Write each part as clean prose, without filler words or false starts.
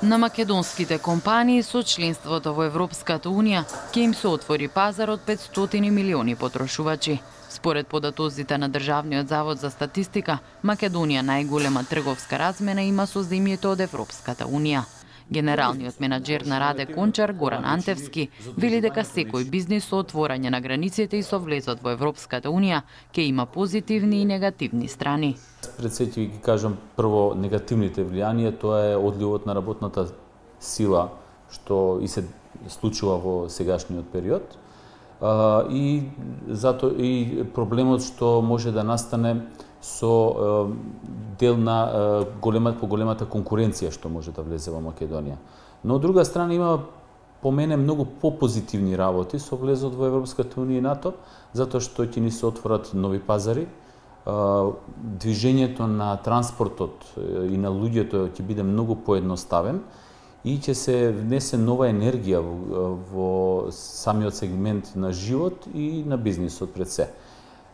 На македонските компании со членството во Европската Унија ќе им се отвори пазар од 500 милиони потрошувачи. Според податоците на Државниот завод за статистика, Македонија најголема трговска размена има со земјите од Европската Унија. Генералниот менаџер на Раде Кончар, Горан Антевски, вели дека секој бизнис со отворање на границите и со влезот во Европската Унија ќе има позитивни и негативни страни. Пред се ќе ги кажам прво негативните влијанија, тоа е одливот на работната сила, што и се случува во сегашниот период. И зато и проблемот што може да настане со дел на големата конкуренција што може да влезе во Македонија. Но од друга страна има по мене многу попозитивни работи со влезот во Европската Унија и НАТО, затоа што ќе ни се отворат нови пазари, движењето на транспортот и на луѓето ќе биде многу поедноставен и ќе се внесе нова енергија во самиот сегмент на живот и на бизнисот пред се.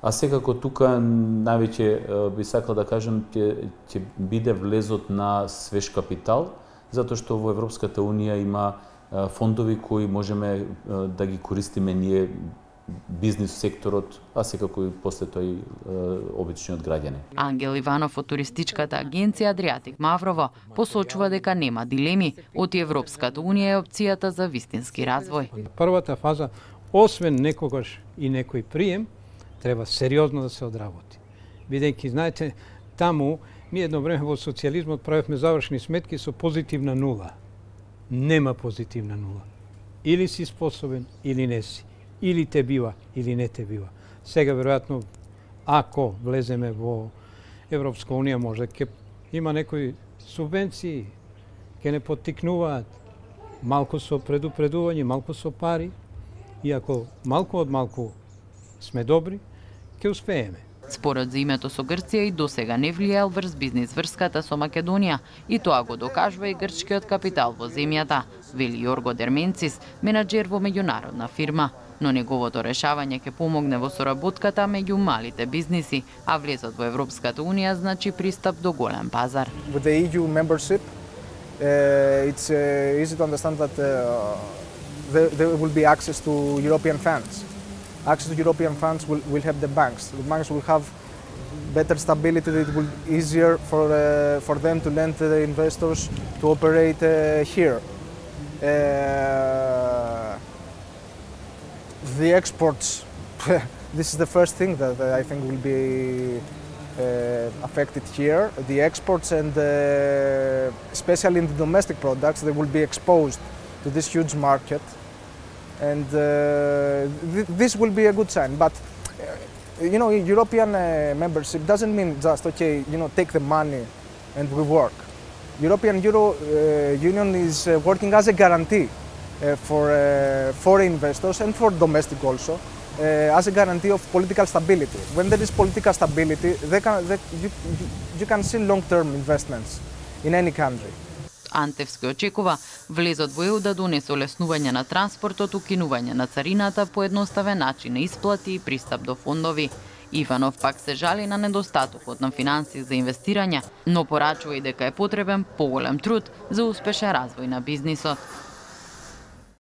А секако тука највеќе би сакал да кажам ќе биде влезот на свеж капитал, затоа што во Европската Унија има фондови кои можеме да ги користиме ние бизнис секторот, а секако и после тој обичниот граѓани. Ангел Иванов од туристичката агенција Адриатик Маврово посочува дека нема дилеми, од Европската Унија е опцијата за вистински развој. Првата фаза, освен некогаш и некој прием, треба сериозно да се одработи. Бидејќи, знаете, таму ми едно време во социјализмот правевме завршни сметки со позитивна нула. Нема позитивна нула. Или си способен, или не си. Или те бива, или не те бива. Сега, веројатно, ако влеземе во Европска Унија, може ќе има некои субвенции, ќе не поттикнуваат, малку со предупредување, малку со пари, и ако малку од малку сме добри, ќе успееме. Спорот за името со Грција и досега не влијал врз бизнис врската со Македонија, и тоа го докажува и грчкиот капитал во земјата, вели Јорго Дерменцис, менаџер во меѓународна фирма. Но неговото решавање ќе помогне во соработката меѓу малите бизниси, а влезот во Европската Унија значи пристап до голем пазар. With the EU membership, it's easy to understand that there will be access to European funds. Access to European funds will help the banks. The banks will have better stability. It will be easier for them to lend to the investors to operate here. The exports, this is the first thing that I think will be affected here. The exports and especially in the domestic products, they will be exposed to this huge market. And this will be a good sign. But you know, European membership doesn't mean just, okay, you know, take the money and we work. European Union is working as a guarantee for foreign investors and for domestic also, as a guarantee of political stability. When there is political stability, you can see long-term investments in any country. Антевски очекува влезот во ЕУ да донесе олеснување на транспортот, укинување на царината, поедноставен начин на исплати и пристап до фондови. Иванов пак се жали на недостатокот на финансии за инвестирање, но порачува и дека е потребен поголем труд за успешен развој на бизнисот.